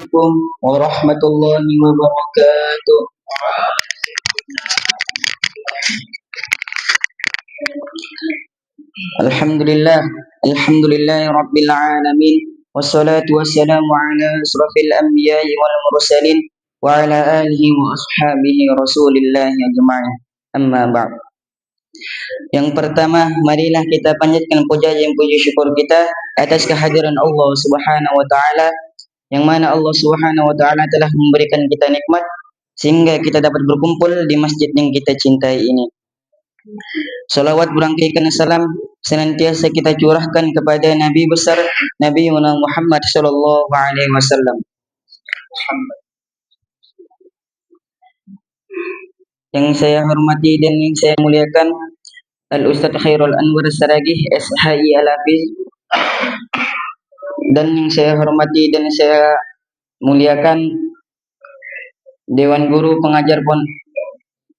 Assalamualaikum warahmatullahi wabarakatuh. Alhamdulillah, alhamdulillahi rabbil alamin. Wassalatu wassalamu ala asrafil anbiya'i wal mursalin wa ala alihi wa ashabihi rasulillahi ajma'in. Amma ba'd. Yang pertama, marilah kita panjatkan puja dan puji syukur kita atas kehadiran Allah Subhanahu wa taala, yang mana Allah Subhanahu wa taala telah memberikan kita nikmat sehingga kita dapat berkumpul di masjid yang kita cintai ini. Salawat berangkaikan salam senantiasa kita curahkan kepada Nabi besar Nabi Muhammad sallallahu alaihi wasallam. Yang saya hormati dan yang saya muliakan Al-Ustaz Khairul Anwar Saragih SHI Al-Hafiz, dan yang saya hormati dan saya muliakan Dewan Guru Pengajar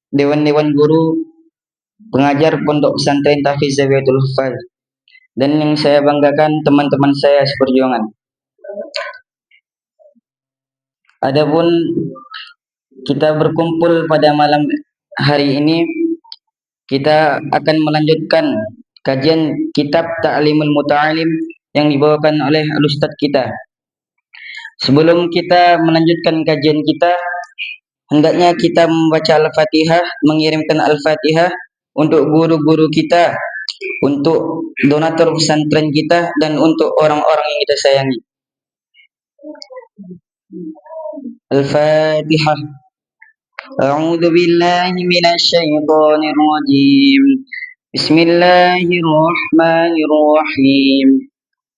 Dewan Guru Pengajar Pondok Pesantren Tahfiz Zabiyatul Hufaz, dan yang saya banggakan teman-teman saya seperjuangan. Adapun kita berkumpul pada malam hari ini, kita akan melanjutkan kajian kitab Ta'limul Muta'alim yang dibawakan oleh Al-Ustaz kita. Sebelum kita melanjutkan kajian kita, hendaknya kita membaca Al-Fatihah, mengirimkan Al-Fatihah untuk guru-guru kita, untuk donatur pesantren kita, dan untuk orang-orang yang kita sayangi. Al-Fatihah. A'udzu billahi minasy syaithanir rajim. Bismillahirrahmanirrahim.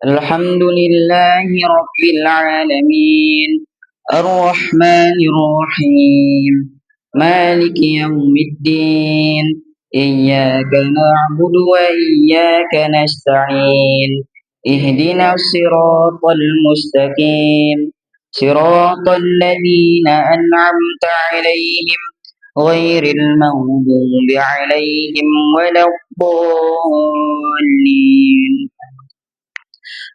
Alhamdulillahi rabbil alamin. Ar-Rahmanir Rahim. Maliki yaumiddin. Iyyaka na'budu wa iyyaka nasta'in. Ihdinas siratal mustaqim. Siratal ladzina an'amta 'alaihim ghairil maghdubi 'alaihim waladdallin.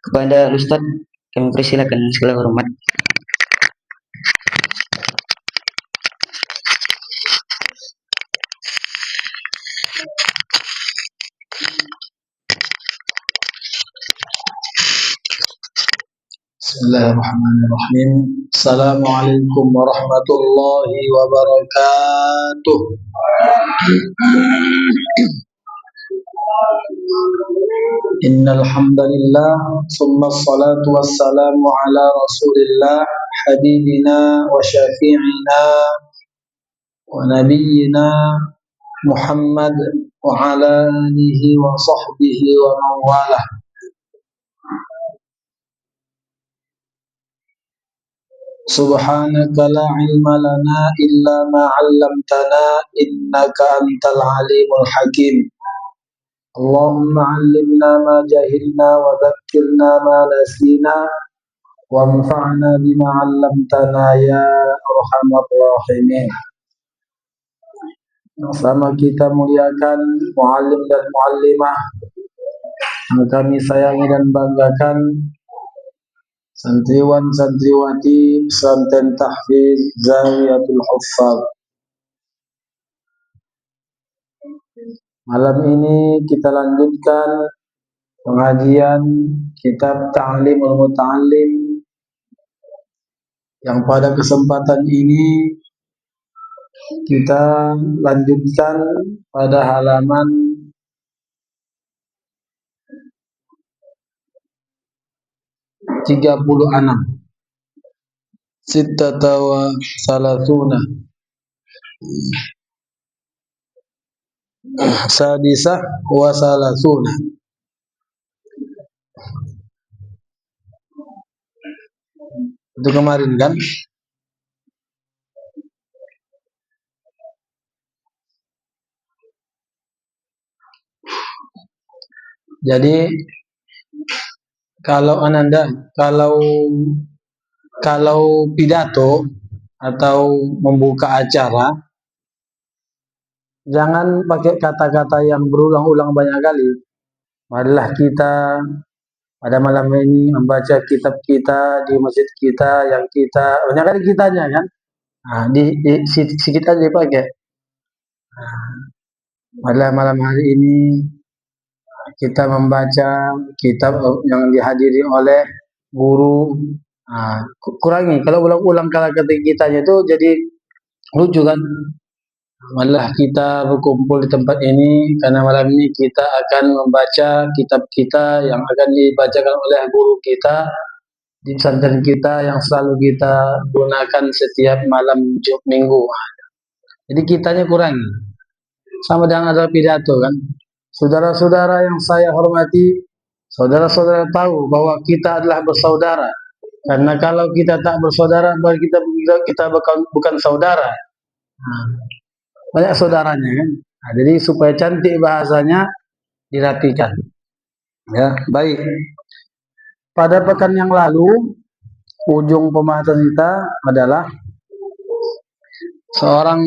Kepada Ustaz kami persilakan segala hormat. Bismillahirrahmanirrahim. Assalamualaikum warahmatullahi wabarakatuh. Innal hamdalillah, summa salatu wassalamu ala rasulillah, habibina wa syafi'ina wa nabiyyina Muhammad wa ala alihi wa sahbihi wa mawalah. Subhanaka la ilma lana illa ma 'allamtana innaka antal alimul hakim. Allahumma 'allimna ma jahilna wa dhakkirna ma nasina wanfa'na bima 'allamtana ya arhamar rahimin. Sama kita muliakan muallim dan muallimah yang kami sayangi dan banggakan, santriwan santriwati pesantren Tahfiz Zabiyatul Hufaz. Malam ini kita lanjutkan pengajian kitab Ta'limul Muta'allim, yang pada kesempatan ini kita lanjutkan pada halaman 36, sittata wa salasuna, sadisah wa salasuna. Itu kemarin kan? Jadi kalau pidato atau membuka acara, jangan pakai kata-kata yang berulang-ulang banyak kali. Marilah kita pada malam ini membaca kitab kita di masjid kita yang kita banyak kali kitanya kan. Nah, sedikit aja dipakai. Pada malam hari ini kita membaca kitab yang dihadiri oleh guru. Kurangi kalau ulang-ulang kala ketik kitanya itu jadi lucu kan. Malah kita berkumpul di tempat ini karena malam ini kita akan membaca kitab kita yang akan dibacakan oleh guru kita di pesantren kita yang selalu kita gunakan setiap malam Minggu. Jadi kitanya kurang. Sama dengan ada pidato kan. Saudara-saudara yang saya hormati, saudara-saudara tahu bahwa kita adalah bersaudara. Karena kalau kita tak bersaudara, berarti kita bukan saudara. Banyak saudaranya kan. Jadi supaya cantik bahasanya dirapikan. Ya, baik. Pada pekan yang lalu, ujung pembahasan kita adalah seorang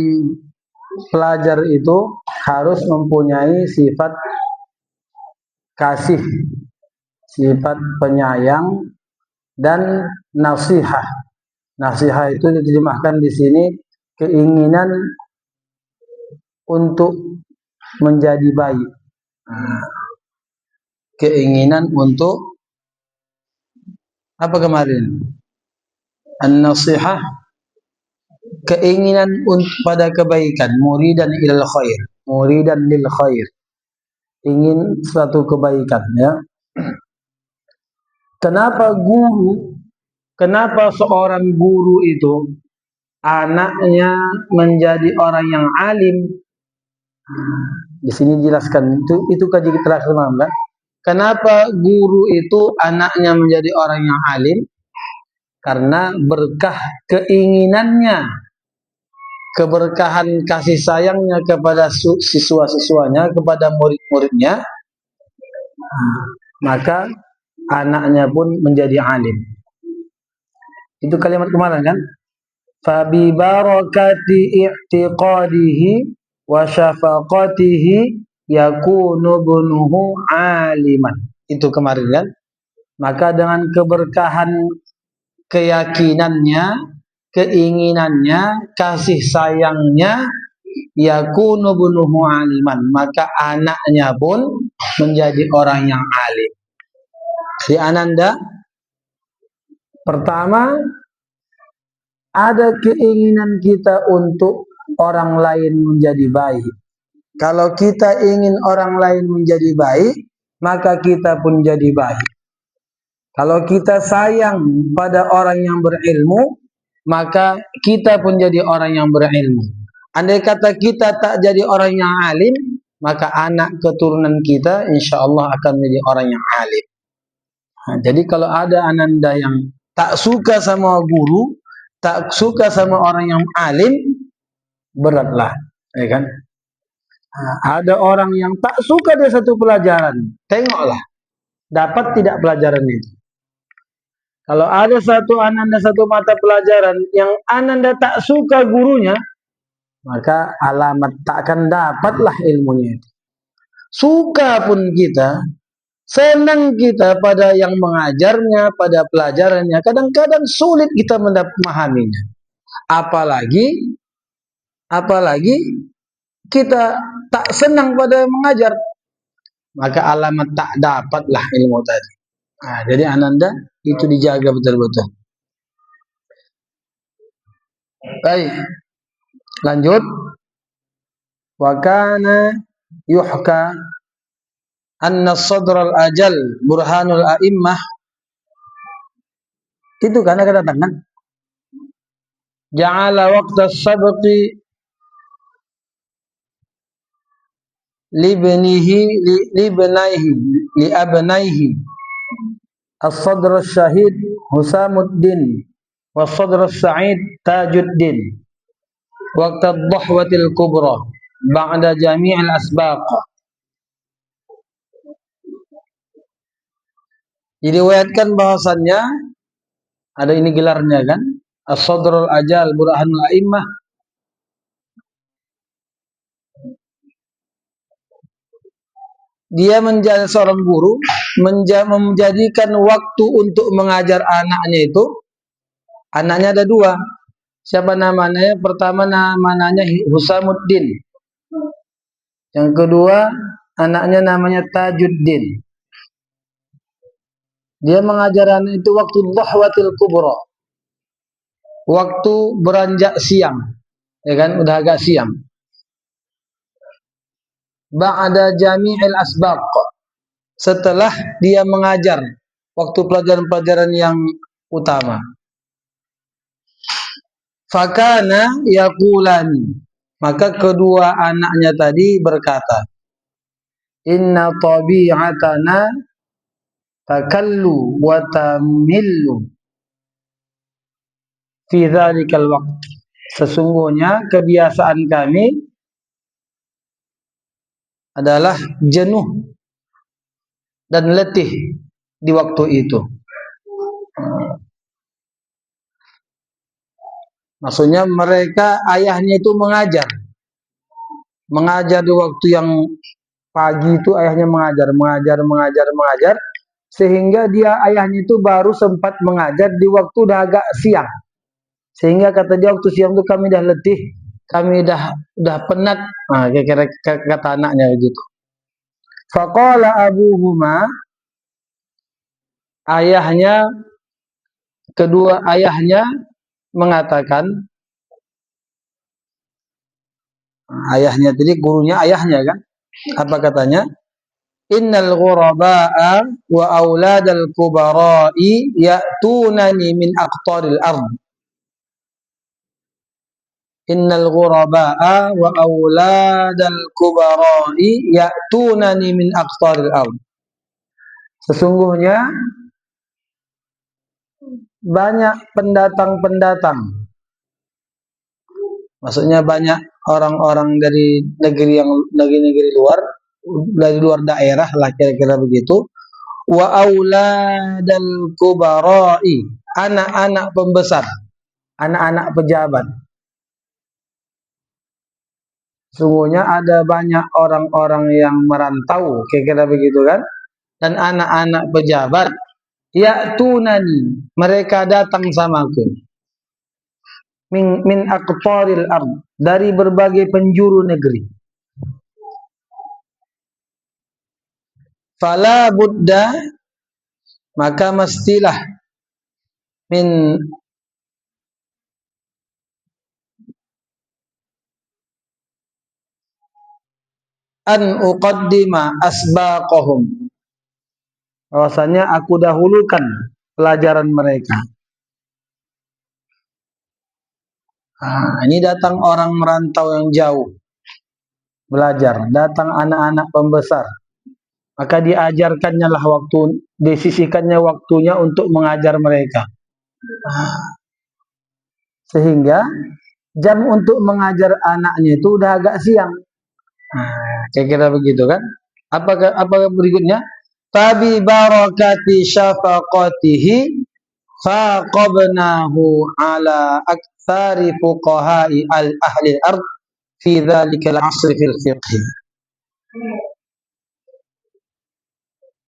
pelajar itu harus mempunyai sifat kasih, sifat penyayang, dan nasihat. Nasihat itu diterjemahkan di sini keinginan untuk menjadi baik. Keinginan untuk apa kemarin? An-nasihah, keinginan pada kebaikan, muridan ilal khair, muridan lil khair, ingin suatu kebaikan ya. Kenapa seorang guru itu anaknya menjadi orang yang alim? Di sini jelaskan itu kaji kita kan. Kenapa guru itu anaknya menjadi orang yang alim? Karena berkah keinginannya, keberkahan kasih sayangnya kepada siswa-siswanya, kepada murid-muridnya, maka anaknya pun menjadi alim. Itu kalimat kemarin kan? Fabi barakati i'tiqadihi wa syafaqatihi yakunu bunuhu aliman. Itu kemarin kan? Maka dengan keberkahan keyakinannya, keinginannya, kasih sayangnya, yakunu bunuhu aliman, maka anaknya pun menjadi orang yang alim. Si Ananda, pertama ada keinginan kita untuk orang lain menjadi baik. Kalau kita ingin orang lain menjadi baik, maka kita pun jadi baik. Kalau kita sayang pada orang yang berilmu, maka kita pun jadi orang yang berilmu. Andai kata kita tak jadi orang yang alim, maka anak keturunan kita insya Allah akan menjadi orang yang alim. Jadi kalau ada Ananda yang tak suka sama guru, tak suka sama orang yang alim, beratlah, ya kan? Ada orang yang tak suka dia satu pelajaran, tengoklah, dapat tidak pelajaran itu. Kalau ada satu Ananda satu mata pelajaran yang Ananda tak suka gurunya, maka alamat tak akan dapatlah ilmunya itu. Suka pun kita, senang kita pada yang mengajarnya, pada pelajarannya, kadang-kadang sulit kita memahaminya. Apalagi kita tak senang pada mengajar, maka alamat tak dapatlah ilmu tadi. Jadi Ananda itu dijaga betul-betul. Baik, lanjut. Wa kana yuhka anna sadral ajal burhanul a'immah. Itu karena kedatangan ja'ala waqta sabqi li abnaihi as-sadr syahid Husamuddin wa sadr sa'id Tajuddin waqta dhahwatil kubra ba'da jami'il asbaq. Diriwayatkan bahwasannya ada ini gelarnya kan, as-sadrul ajal burhanul a'immah, dia menjadi seorang guru, menjadikan waktu untuk mengajar anaknya itu, anaknya ada dua. Siapa namanya? Pertama namanya Husamuddin. Yang kedua anaknya namanya Tajuddin. Dia mengajar anak itu waktu dhahwatil kubra, waktu beranjak siang, ya kan, udah agak siang. Ba'da jami'il asbaq, setelah dia mengajar waktu pelajaran-pelajaran yang utama. Fakana yaqulani, maka kedua anaknya tadi berkata, inna tabi'atana takallu wa tamillu fi dzalikal waqt. Sesungguhnya kebiasaan kami adalah jenuh dan letih di waktu itu. Maksudnya mereka, ayahnya itu mengajar di waktu yang pagi itu, ayahnya mengajar, sehingga ayahnya itu baru sempat mengajar di waktu udah agak siang. Sehingga kata dia waktu siang itu kami dah letih, kami dah penat. Nah, kira-kira kata anaknya begitu. Faqala abuhuma, kedua ayahnya mengatakan, ayahnya tadi gurunya ayahnya kan, apa katanya? Innal ghuraba'a wa auladal kubara'i ya'tunani min aqtaril ardh. Innal ghuraba'a wa auladal kubara'i ya'tunani min aqtaril ardh. Sesungguhnya banyak pendatang-pendatang, maksudnya banyak orang-orang dari negeri luar, dari luar daerah lah, kira-kira begitu. Wa auladal kubara'i, anak-anak pembesar, anak-anak pejabat. Sungguhnya ada banyak orang-orang yang merantau, kira-kira begitu kan? Dan anak-anak pejabat, ya'tunani, mereka datang samaku, min aqtaril ard, dari berbagai penjuru negeri. Fala budda, maka mestilah, min an uqaddima asbaqahum, bahwasanya aku dahulukan pelajaran mereka. Nah, ini datang orang merantau yang jauh belajar, datang anak-anak pembesar, maka diajarkannya lah waktu, disisihkannya waktunya untuk mengajar mereka. Sehingga jam untuk mengajar anaknya itu udah agak siang. Kira-kira begitu kan? Apa berikutnya? Tabi barakati syafaqatihi faqabnahu ala aktsari fuqaha'i al-ahli al-ard fi dzalikal 'asri fil fiqh.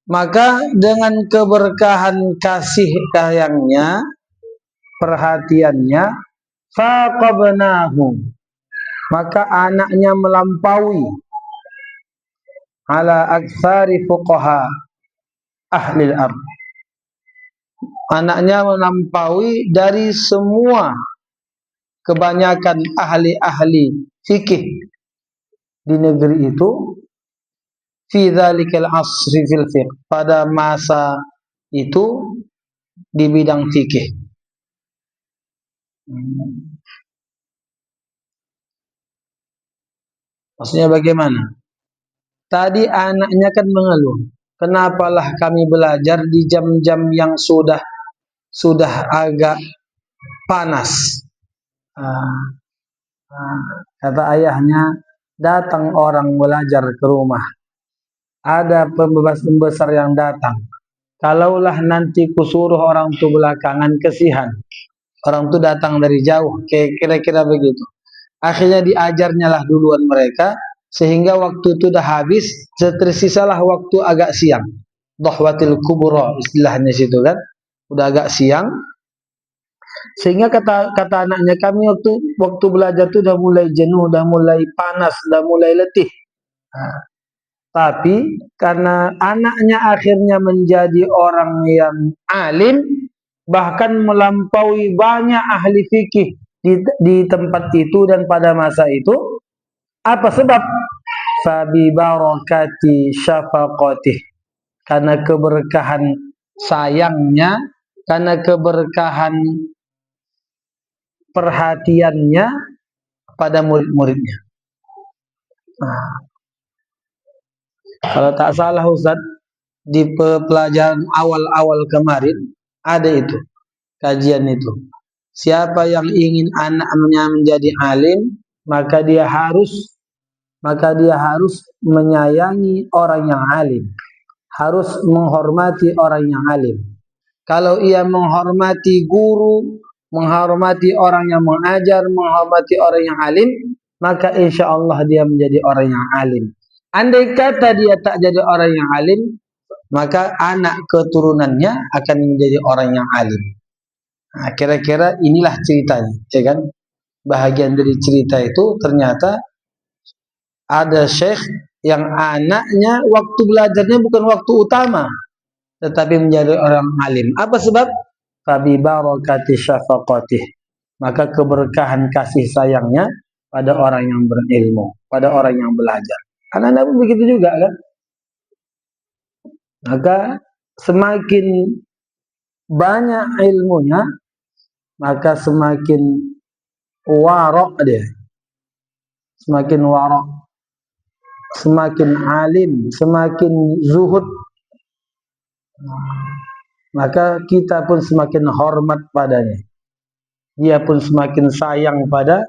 Maka dengan keberkahan kasih sayangnya, perhatiannya, faqabnahu, maka anaknya melampaui, ala aktsari fuqaha ahli al-ard, anaknya melampaui dari semua kebanyakan ahli-ahli fikih di negeri itu, fi dzalikal 'asri fil fiqh, pada masa itu di bidang fikih. Maksudnya bagaimana? Tadi anaknya kan mengeluh, kenapalah kami belajar di jam-jam yang sudah agak panas. Kata ayahnya, datang orang belajar ke rumah, ada pembesar yang datang. Kalaulah nanti kusuruh orang itu belakangan, kesihan. Orang itu datang dari jauh, kira-kira begitu. Akhirnya diajarnya lah duluan mereka, sehingga waktu itu dah habis, tersisalah waktu agak siang. Dhahwatil kubra istilahnya situ kan. Udah agak siang. Sehingga kata anaknya, kami waktu belajar itu udah mulai jenuh, udah mulai panas, udah mulai letih. Nah, tapi karena anaknya akhirnya menjadi orang yang alim, bahkan melampaui banyak ahli fikih di tempat itu dan pada masa itu. Apa sebab? Fabi barakati syafaqatih, karena keberkahan sayangnya, karena keberkahan perhatiannya pada murid-muridnya. Nah, kalau tak salah Ustaz, di pelajaran awal-awal kemarin ada itu kajian itu. Siapa yang ingin anaknya menjadi alim, maka dia harus menyayangi orang yang alim, harus menghormati orang yang alim. Kalau ia menghormati guru, menghormati orang yang mengajar, menghormati orang yang alim, maka insya Allah dia menjadi orang yang alim. Andai kata dia tak jadi orang yang alim, maka anak keturunannya akan menjadi orang yang alim. Nah, kira-kira inilah ceritanya, ya kan? Bahagian dari cerita itu ternyata ada syekh yang anaknya waktu belajarnya bukan waktu utama, tetapi menjadi orang alim. Apa sebab? Fabi barakati syafaqatih, maka keberkahan kasih sayangnya pada orang yang berilmu, pada orang yang belajar. Anak-anak pun begitu juga kan? Maka semakin banyak ilmunya, maka semakin warok dia, semakin warok, semakin alim, semakin zuhud. Maka kita pun semakin hormat padanya. Dia pun semakin sayang pada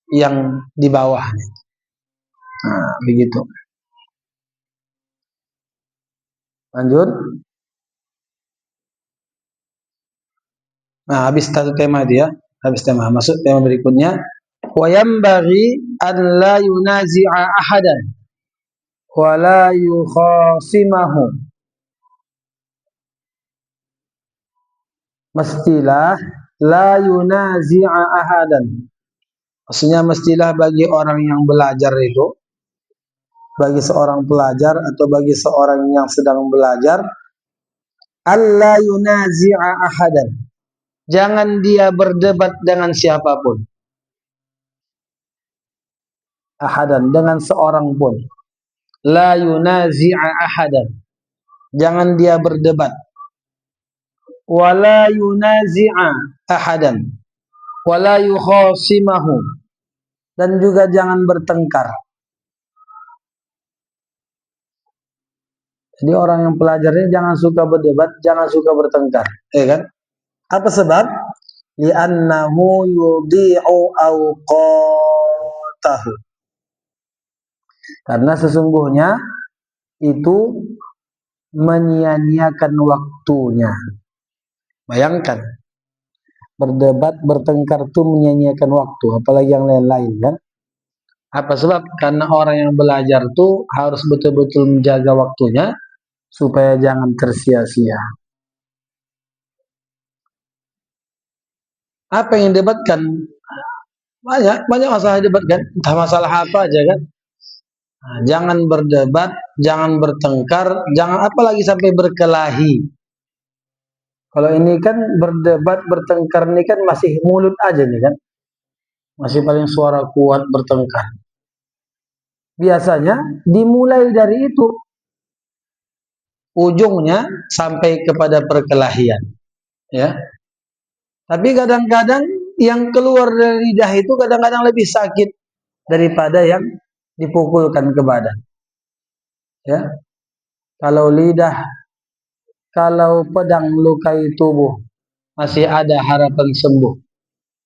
yang di bawahnya. Nah, begitu. Lanjut. Nah, habis satu tema dia, habis tema. Masuk tema berikutnya. Wa yanbaghi an la yunazi'a ahadan wa la yukhasimahu. Mestilah la yunazi'a ahadan. Maksudnya mestilah bagi orang yang belajar itu, bagi seorang pelajar atau bagi seorang yang sedang belajar, alla yunazi'a ahadan. Jangan dia berdebat dengan siapapun. Ahadan, dengan seorang pun. La yunazi'a ahadan. Jangan dia berdebat. Wala yunazi'a ahadan. Wala yukhasimahu. Dan juga jangan bertengkar. Jadi orang yang pelajarnya jangan suka berdebat, jangan suka bertengkar, ya kan? Apa sebab? Li'annahu yudhi'u awqatahu. Karena sesungguhnya itu menyia-nyiakan waktunya. Bayangkan, berdebat, bertengkar itu menyia-nyiakan waktu, apalagi yang lain-lain kan? Apa sebab? Karena orang yang belajar itu harus betul-betul menjaga waktunya supaya jangan tersia-sia. Apa yang didebatkan? Banyak masalah didebatkan, entah masalah apa aja kan? Nah, jangan berdebat, jangan bertengkar, jangan apalagi sampai berkelahi. Kalau ini kan berdebat, bertengkar ini kan masih mulut aja nih kan, masih paling suara kuat bertengkar. Biasanya dimulai dari itu, ujungnya sampai kepada perkelahian, ya. Tapi kadang-kadang yang keluar dari lidah itu kadang-kadang lebih sakit daripada yang dipukulkan ke badan. Ya, kalau pedang lukai tubuh, masih ada harapan sembuh.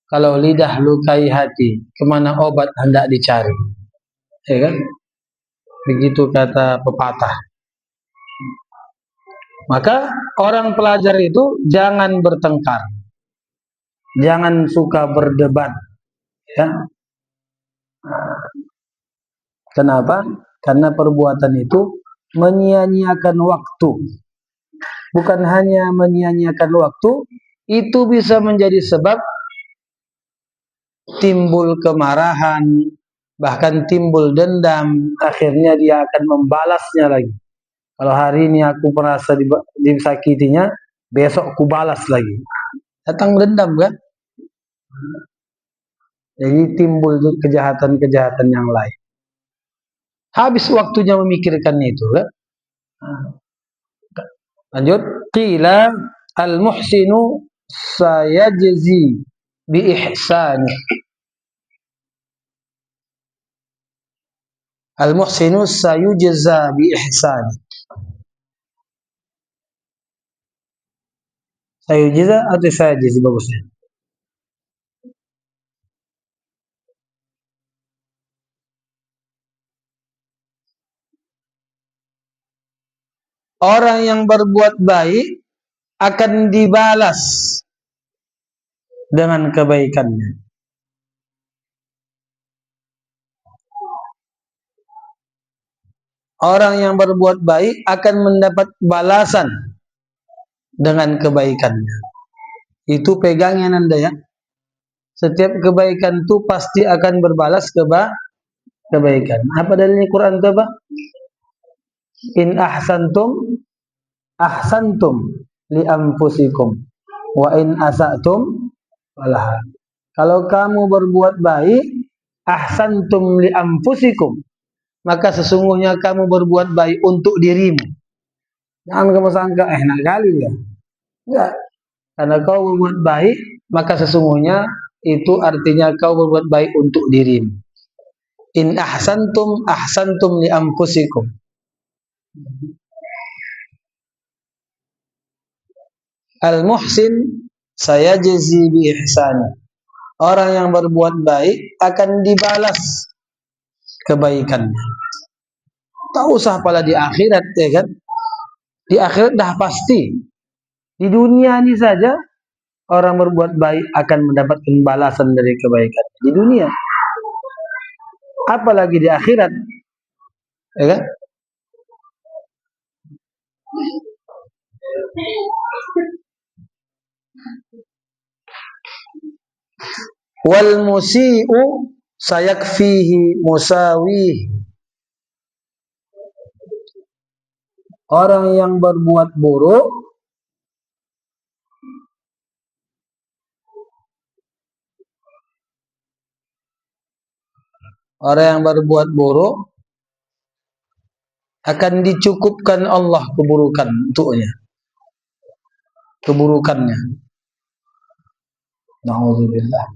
Kalau lidah lukai hati, kemana obat hendak dicari? Ya kan? Begitu kata pepatah. Maka orang pelajar itu jangan bertengkar, jangan suka berdebat. Ya. Kenapa? Karena perbuatan itu menyia-nyiakan waktu. Bukan hanya menyia-nyiakan waktu, itu bisa menjadi sebab timbul kemarahan, bahkan timbul dendam. Akhirnya dia akan membalasnya lagi. Kalau hari ini aku merasa disakitinya, besok aku balas lagi. Datang dendam kan? Jadi timbul kejahatan-kejahatan yang lain. Habis waktunya memikirkan itu kan? Lanjut. Qila al-muhsinu sayajzi bi ihsani. Al-muhsinu sayujza bi ihsani. Sayujza atau sayajzi bagusnya? Orang yang berbuat baik akan dibalas dengan kebaikannya. Orang yang berbuat baik akan mendapat balasan dengan kebaikannya. Itu pegangnya Nanda ya. Setiap kebaikan itu pasti akan berbalas kebaikan. Apa dalilnya Quran itu apa? In ahsantum li anfusikum wa in asatum falaha. Kalau kamu berbuat baik, ahsantum li anfusikum, maka sesungguhnya kamu berbuat baik untuk dirimu. Jangan kamu sangka enak kali ya. Enggak. Karena kau berbuat baik, maka sesungguhnya itu artinya kau berbuat baik untuk dirimu. In ahsantum li anfusikum. Al-muhsin sayajzi bi ihsani. Orang yang berbuat baik akan dibalas kebaikannya. Tak usah pala di akhirat ya kan? Di akhirat dah pasti. Di dunia ini saja orang berbuat baik akan mendapatkan balasan dari kebaikan. Di dunia. Apalagi di akhirat. Ya kan? Wal musii'u sayakfihi musawih. Orang yang berbuat buruk akan dicukupkan Allah keburukannya. Nauzubillah.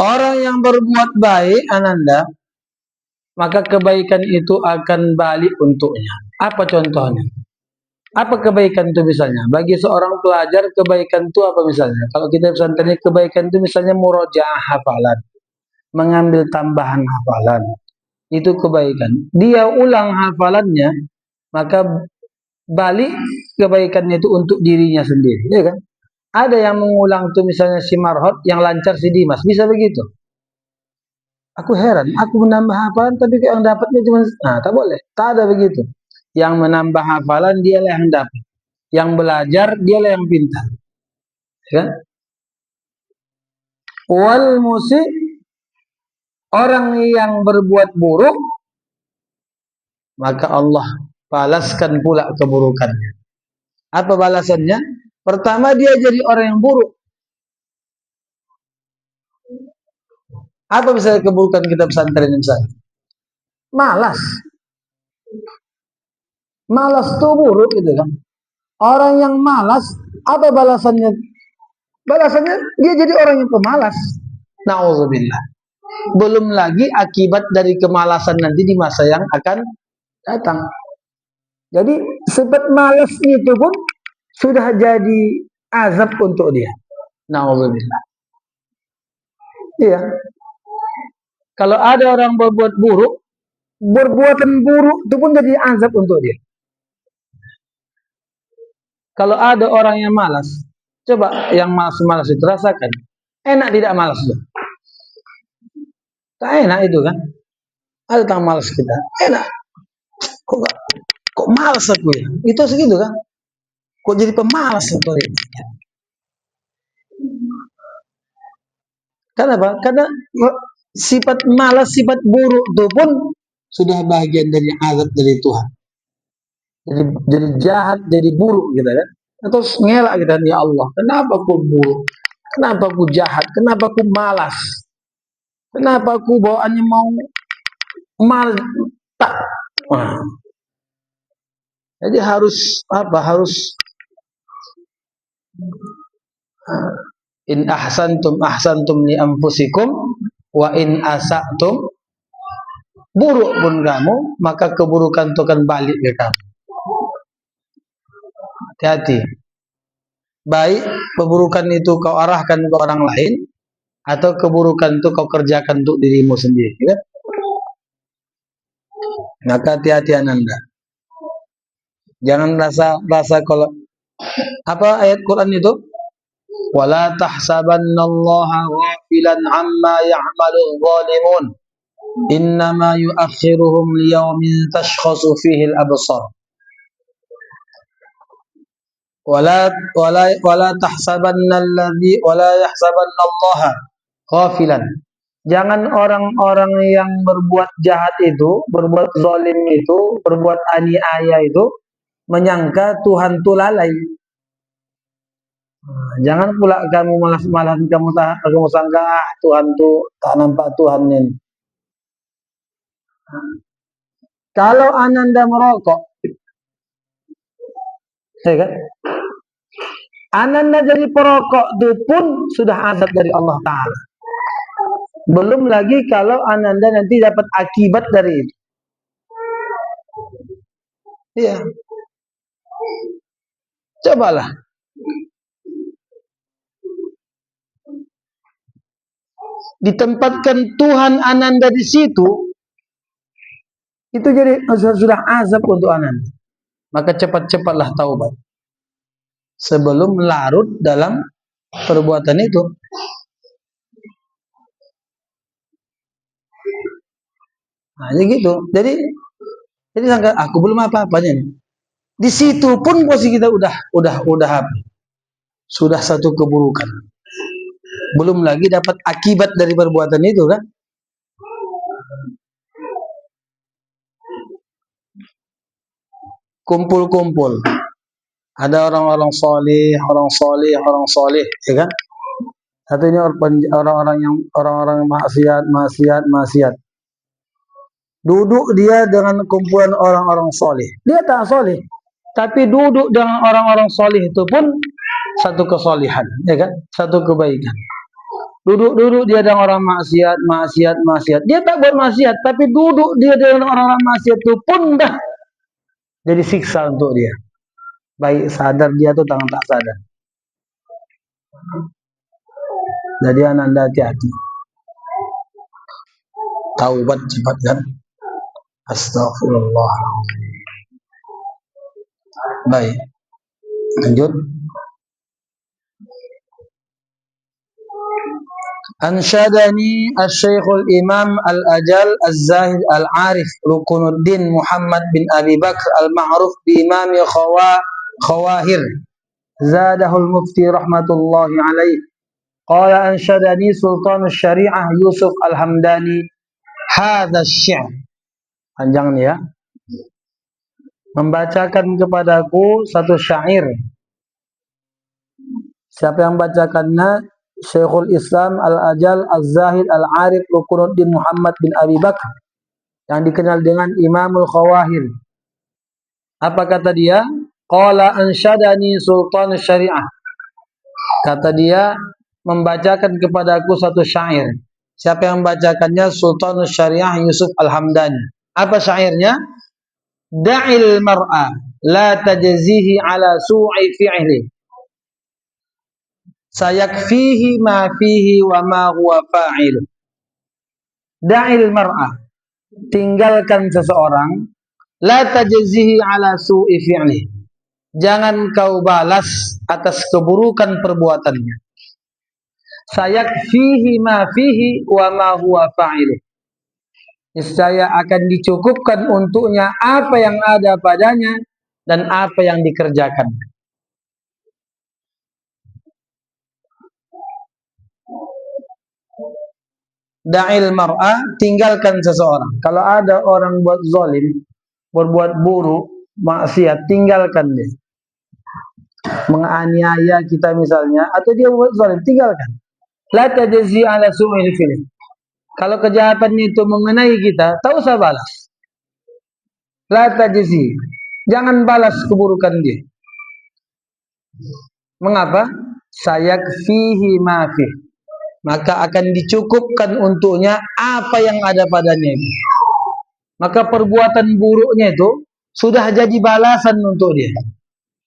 Orang yang berbuat baik, Ananda, maka kebaikan itu akan balik untuknya. Apa contohnya? Apa kebaikan itu misalnya? Bagi seorang pelajar, kebaikan itu apa misalnya? Kalau kita pesantren, kebaikan itu misalnya murojaah hafalan, mengambil tambahan hafalan. Itu kebaikan. Dia ulang hafalannya, maka balik kebaikannya itu untuk dirinya sendiri, ya kan? Ada yang mengulang tuh misalnya si Marhot, yang lancar si Dimas, bisa begitu. Aku heran, aku menambah hafalan tapi yang dapatnya cuma, tak boleh, tak ada begitu. Yang menambah hafalan dialah yang dapat, yang belajar dialah yang pintar, ya? Wal musi, orang yang berbuat buruk, maka Allah balaskan pula keburukannya. Apa balasannya? Pertama, dia jadi orang yang buruk. Apa misalnya keburukan kita pesantren misalnya? Malas. Malas itu buruk gitu kan. Orang yang malas, apa balasannya? Balasannya dia jadi orang yang pemalas. Nauzubillah. Belum lagi akibat dari kemalasan nanti di masa yang akan datang. Jadi sebab malas itu pun sudah jadi azab untuk dia. Nauzubillah. Iya. Kalau ada orang berbuat buruk, berbuatan buruk itu pun jadi azab untuk dia. Kalau ada orang yang malas, coba yang malas-malas itu rasakan. Enak tidak malas itu? Tak enak itu kan? Ada tang malas kita. Enak. Kok malas aku ya? Itu segitu kan? Kok jadi pemalas aku ya? Kenapa? Karena sifat malas, sifat buruk itu pun sudah bagian dari azab dari Tuhan. Jadi jahat, jadi buruk gitu kan. Atau ngelak kita, ya Allah, kenapa aku buruk? Kenapa aku jahat? Kenapa aku malas? Kenapa aku bawaannya mau malas? Tak. Wah. Jadi harus apa? Harus in ahsantum li anfusikum wa in asatum, buruk pun kamu, maka keburukan itu akan balik ke kamu. Hati-hati. Baik keburukan itu kau arahkan ke orang lain, atau keburukan itu kau kerjakan untuk dirimu sendiri, ya? Maka hati-hati Ananda. Jangan rasa kalau apa ayat Quran itu? Wala tahsabannallaha ghafilan amma ya'malul zalimun. Innama yu'akhiruhum liyaumin tashkhasu fihi al-absar. Wala yahsabannallaha ghafilan. Jangan orang-orang yang berbuat jahat itu, berbuat zalim itu, berbuat aniaya itu menyangka Tuhan itu lalai. Jangan pula kamu malas-malasan kamu sangka Tuhan itu tak nampak Tuhan ini. Kalau Ananda merokok, ya kan? Ananda jadi perokok itu pun sudah azab dari Allah Ta'ala. Belum lagi kalau Ananda nanti dapat akibat dari itu. Iya. Cobalah. Ditempatkan Tuhan Ananda di situ, itu jadi sudah azab untuk Ananda. Maka cepat-cepatlah taubat sebelum larut dalam perbuatan itu. Nah, jadi gitu. Jadi sangka aku belum apa-apanya nih. Di situ pun posisi kita udah habis. Sudah satu keburukan. Belum lagi dapat akibat dari perbuatan itu kan? Kumpul-kumpul. Ada orang-orang soleh, ya kan? Satunya orang-orang maksiat. Duduk dia dengan kumpulan orang-orang soleh. Dia tak soleh, tapi duduk dengan orang-orang soleh itu pun satu kesolehan, ya kan? Satu kebaikan. Duduk dia dengan orang maksiat. Dia tak buat maksiat, tapi duduk dia dengan orang-orang maksiat itu pun dah jadi siksa untuk dia. Baik sadar dia tuh tak sadar. Jadi Ananda hati-hati. Taubat cepat kan? Astagfirullah. Baik. Lanjut. Ansyadani Asy-Syekhul Imam Al-Ajal Az-Zahid Al-Arif Rukunuddin Muhammad bin Abi Bakr Al-Ma'ruf bi Imam Khawahir Zadahul Mufti rahmatullahi alaih. Qala ansyadani Sultan Syariah Yusuf Al-Hamdani hadza asy-syi'r. Panjang nih ya. Membacakan kepadaku satu syair. Siapa yang bacakannya? Syekhul Islam Al-Ajal Az-Zahid Al-Arif Rukunuddin Muhammad bin Abi Bakr, yang dikenal dengan Imamul Khawahir. Apa kata dia? Qala ansyadani Sultan Syariah. Kata dia, membacakan kepadaku satu syair. Siapa yang membacakannya? Sultan Syariah Yusuf Al-Hamdani. Apa syairnya? Da'il mar'a la tajzihi ala su'i fi'li. Sayakfihi ma fihi wa ma huwa fa'il. Da'il mar'a. tinggalkan seseorang, la tajzihi ala su'i fi'li. Jangan kau balas atas keburukan perbuatannya. Sayakfihi ma fihi wa ma huwa fa'ilu. Niscaya akan dicukupkan untuknya apa yang ada padanya dan apa yang dikerjakan. Da'il mar'a, tinggalkan seseorang. Kalau ada orang buat zalim, berbuat buruk, maksiat, tinggalkan dia. Menganiaya kita misalnya, atau dia buat zalim, tinggalkan. La tajzi ala su'il fi'li. Kalau kejahatan itu mengenai kita, tak usah balas. La tajzi. Jangan balas keburukan dia. Mengapa? Sayakfihi ma fihi. Maka akan dicukupkan untuknya apa yang ada padanya itu. Maka perbuatan buruknya itu sudah jadi balasan untuk dia.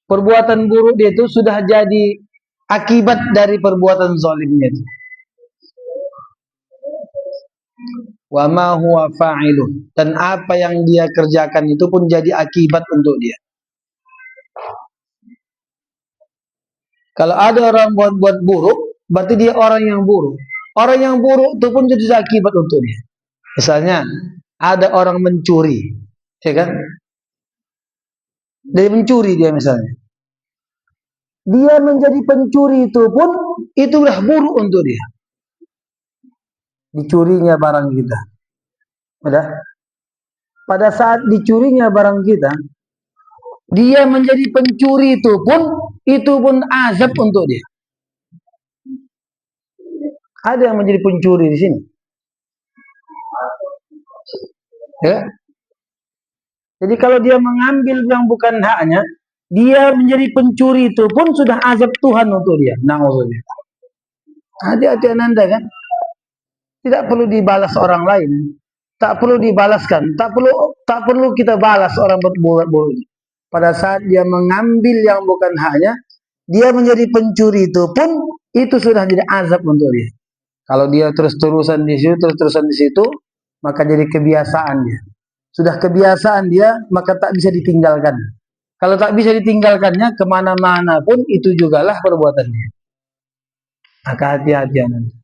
Perbuatan buruk dia itu sudah jadi akibat dari perbuatan zalimnya itu. Wa ma huwa fa'ilun, dan apa yang dia kerjakan itu pun jadi akibat untuk dia. Kalau ada orang buat buruk, berarti dia orang yang buruk. Orang yang buruk itu pun jadi akibat untuk dia. Misalnya ada orang mencuri, ya kan? Dia mencuri dia misalnya. Dia menjadi pencuri itu pun itulah buruk untuk dia. Dicurinya barang kita. Udah? Pada saat dicurinya barang kita, dia menjadi pencuri itu pun azab untuk dia. Ada yang menjadi pencuri di sini. Ya? Jadi kalau dia mengambil yang bukan haknya, dia menjadi pencuri itu pun sudah azab Tuhan untuk dia. Na'udzubillah. Hati-hati Ananda kan? Tidak perlu dibalas orang lain. Tak perlu dibalaskan. Tak perlu kita balas orang berbuat buruk. Pada saat dia mengambil yang bukan haknya, dia menjadi pencuri itu pun itu sudah jadi azab untuk dia. Kalau dia terus-terusan di situ, maka jadi kebiasaan dia. Sudah kebiasaan dia, maka tak bisa ditinggalkan. Kalau tak bisa ditinggalkannya, kemana-mana pun itu jugalah perbuatannya. Maka hati-hati nanti.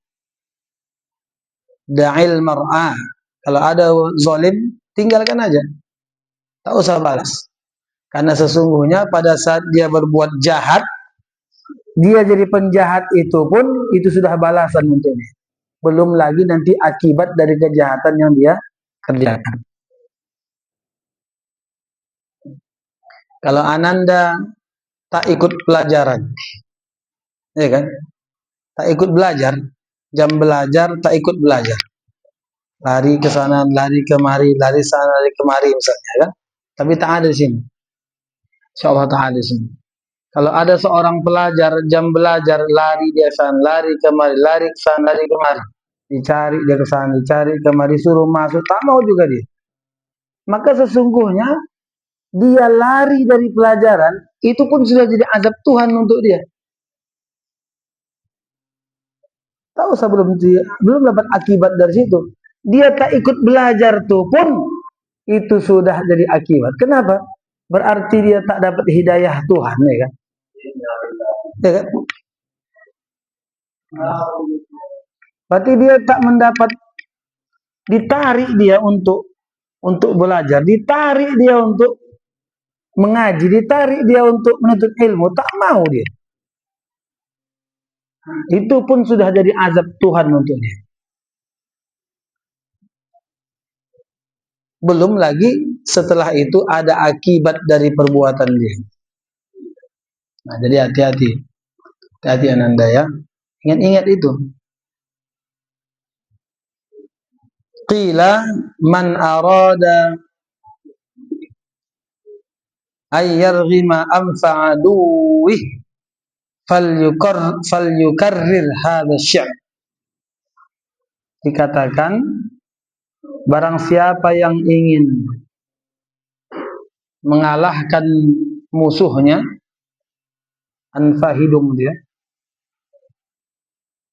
Da'il mar'a. Kalau ada zalim, tinggalkan aja. Tak usah balas. Karena sesungguhnya pada saat dia berbuat jahat, dia jadi penjahat itu pun, itu sudah balasan untuk dia. Belum lagi nanti akibat dari kejahatan yang dia kerjakan. Kalau Ananda tak ikut pelajaran, ya kan? Tak ikut belajar, jam belajar tak ikut belajar. Lari ke sana, lari kemari, lari sana, lari kemari misalnya, kan? Tapi tak ada di sini. Insyaallah tak ada di sini. Kalau ada seorang pelajar, jam belajar, lari dia sana, lari kemari, lari ke sana, lari kemari. Dicari dia ke sana, dicari kemari, suruh masuk, tak mau juga dia. Maka sesungguhnya dia lari dari pelajaran, itu pun sudah jadi azab Tuhan untuk dia. Tahu belum dapat akibat dari situ. Dia tak ikut belajar tuh pun itu sudah jadi akibat. Kenapa? Berarti dia tak dapat hidayah Tuhan, ya kan? Ya kan? Berarti dia tak mendapat, ditarik dia untuk belajar, ditarik dia untuk mengaji, ditarik dia untuk menuntut ilmu, tak mau dia. Itu pun sudah jadi azab Tuhan untuk dia. Belum lagi setelah itu ada akibat dari perbuatan dia. Nah, jadi hati-hati. Hati-hati Ananda ya. Ingat-ingat itu. Qila man arada ayyarghima anfa'aduwih falyukarrir hadha syi'r. Dikatakan barang siapa yang ingin mengalahkan musuhnya, anfahidum dia,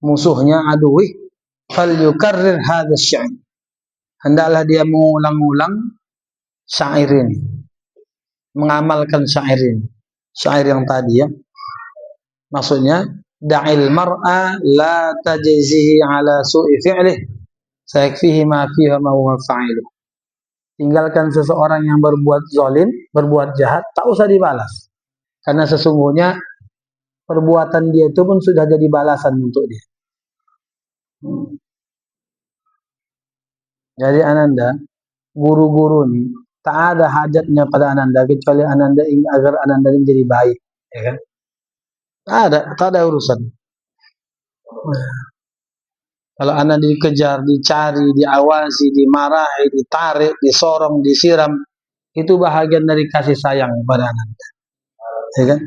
musuhnya aduwih, falyukarrir hadha syi'r. hendaklah dia mengulang-ulang syair ini, mengamalkan syair ini, syair yang tadi ya. Maksudnya, da'il mar'a la tajzihi ala su'i fi'lih sayakfihi ma fiha ma huwa fa'iluh. Tinggalkan seseorang yang berbuat zalim, berbuat jahat, tak usah dibalas. Karena sesungguhnya perbuatan dia itu pun sudah jadi balasan untuk dia. Jadi Ananda, guru-guru ini tak ada hajatnya pada Ananda kecuali Ananda ingin agar Ananda menjadi baik, ya kan? Tak ada urusan. Kalau Anda dikejar, dicari, diawasi, dimarahi, ditarik, disorong, disiram, itu bahagian dari kasih sayang kepada Ananda, ya kan?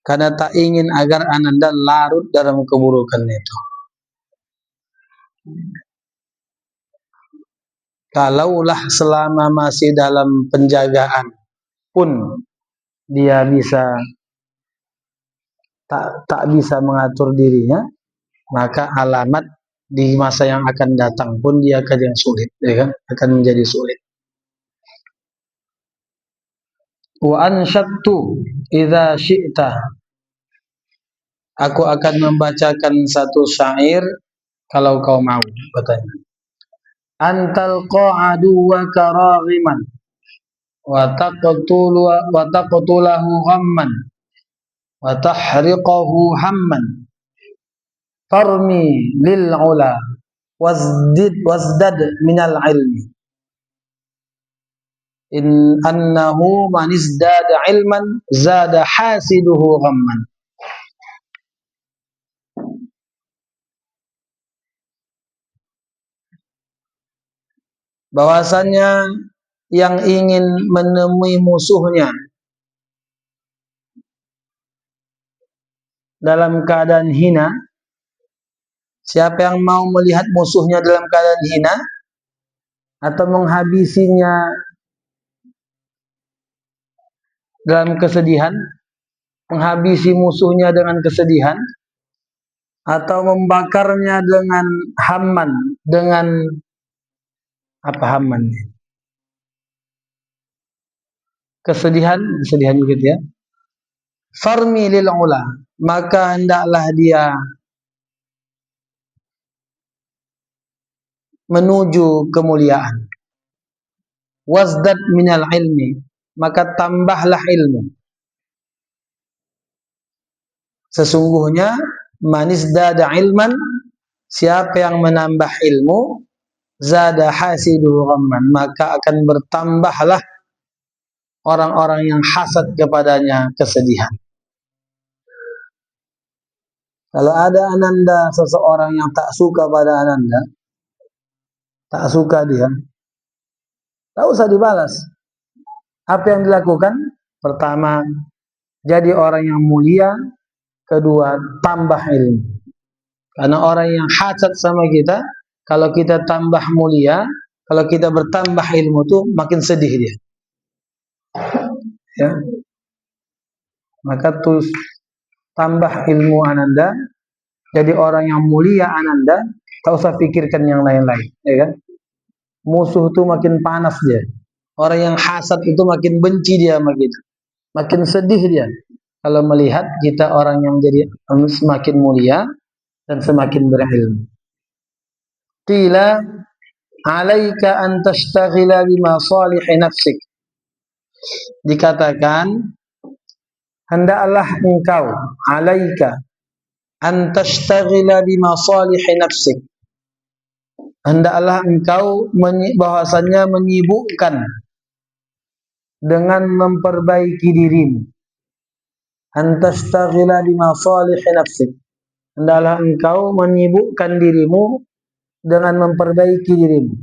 Karena tak ingin agar Ananda larut dalam keburukan itu. Kalaulah selama masih dalam penjagaan pun dia bisa tak bisa mengatur dirinya, maka alamat di masa yang akan datang pun dia akan yang sulit, ya kan? Akan menjadi sulit. Wa ansyattu idza syi'ta, aku akan membacakan satu syair kalau kau mau, katanya. Antal qa'adu wa karaghiman wa taqtulahu ghamman wa tahriqahu hamman farmi lil ula wasdad minal ilmi in annahu man izdada ilman zada hasiduhu ghamman. Bahwasannya yang ingin menemui musuhnya dalam keadaan hina, siapa yang mau melihat musuhnya dalam keadaan hina atau menghabisinya dalam kesedihan, menghabisi musuhnya dengan kesedihan, atau membakarnya dengan hamman, dengan apa hamman? Kesedihan gitu ya. Farmi lil ula, maka hendaklah dia menuju kemuliaan. Wasdad minal ilmi, maka tambahlah ilmu. Sesungguhnya manis dada ilman, siapa yang menambah ilmu, zada hasiduhu ghamman, maka akan bertambahlah orang-orang yang hasad kepadanya kesedihan. Kalau ada Ananda seseorang yang tak suka pada Ananda, tak suka dia, tak usah dibalas. Apa yang dilakukan? Pertama, jadi orang yang mulia. Kedua, tambah ilmu. Karena orang yang hasad sama kita, kalau kita tambah mulia, kalau kita bertambah ilmu tuh makin sedih dia. Ya. Maka terus tambah ilmu Ananda, jadi orang yang mulia Ananda, tak usah pikirkan yang lain-lain, ya kan? Musuh itu makin panas dia. Orang yang hasad itu makin benci dia sama kita. Makin sedih dia kalau melihat kita orang yang jadi semakin mulia dan semakin berilmu. Qila alaika an tashtaghila bima salihi nafsik. Dikatakan hendaklah engkau alaika an tashtaghila bima salihi nafsik. Hendaklah engkau bahwasannya menyibukkan dengan memperbaiki dirimu. An tashtaghila bima salihi nafsik. Hendaklah engkau menyibukkan dirimu dengan memperbaiki dirimu.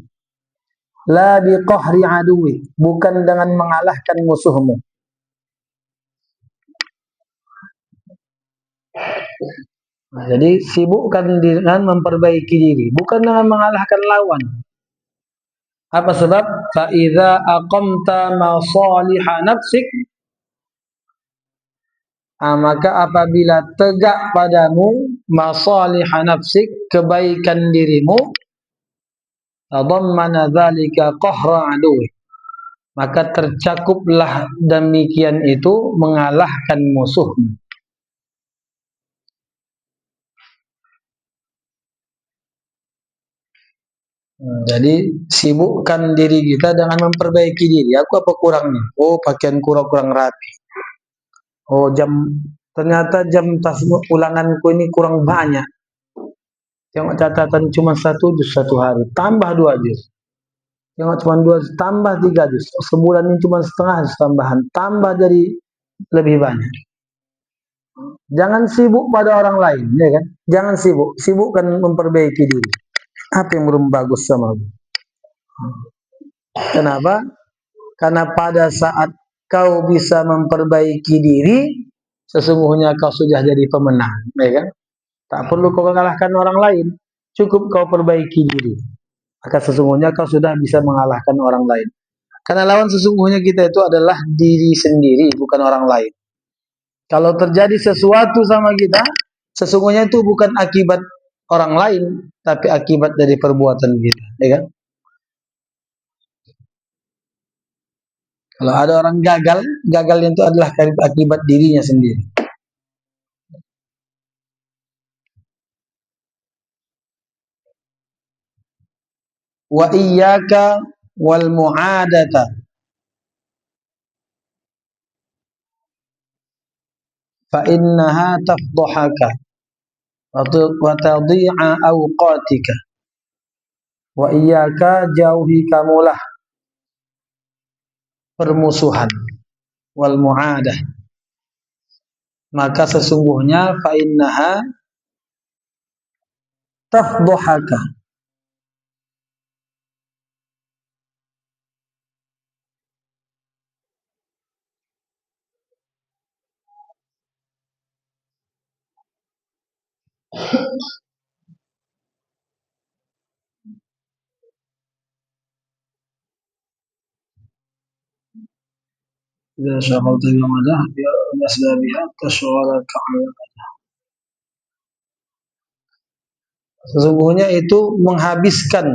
La biqahri aduwi, bukan dengan mengalahkan musuhmu. Nah, jadi sibukkan dengan memperbaiki diri, bukan dengan mengalahkan lawan. Apa sebab? Fa idza aqamta masaliha nafsik, maka apabila tegak padamu masalih nafsik, kebaikan dirimu, tadammana dzalika qahra aduwi, maka tercakuplah demikian itu mengalahkan musuhmu. Jadi sibukkan diri kita dengan memperbaiki diri. Aku apa kurangnya? Oh, pakaian kurang rapi. Oh, ternyata jam tas ulanganku ini kurang banyak. Tengok catatan cuma 1 juz 1 hari, tambah 2 juz. Tengok cuma 2 juz, tambah 3 juz. Sebulan ini cuma setengah juz tambahan, tambah jadi lebih banyak. Jangan sibuk pada orang lain, ya kan? Jangan sibukkan memperbaiki diri. Apa yang belum bagus sama aku? Kenapa? Karena pada saat kau bisa memperbaiki diri, sesungguhnya kau sudah jadi pemenang, ya kan? Tak perlu kau mengalahkan orang lain, cukup kau perbaiki diri, maka sesungguhnya kau sudah bisa mengalahkan orang lain. Karena lawan sesungguhnya kita itu adalah diri sendiri, bukan orang lain. Kalau terjadi sesuatu sama kita, sesungguhnya itu bukan akibat orang lain, tapi akibat dari perbuatan kita, ya kan? Kalau ada orang gagal itu adalah akibat dirinya sendiri. Wa iyyaka wal mu'adata fa innaha tafdhahaka wa tadhi'a awqatika. Wa iyyaka, jauhi kamulah permusuhan, wal mu'adah, maka sesungguhnya fa innaha tafdhahaka, idza syaghalta bi madah bi asbabiha tashghalaka. Sesungguhnya itu menghabiskan,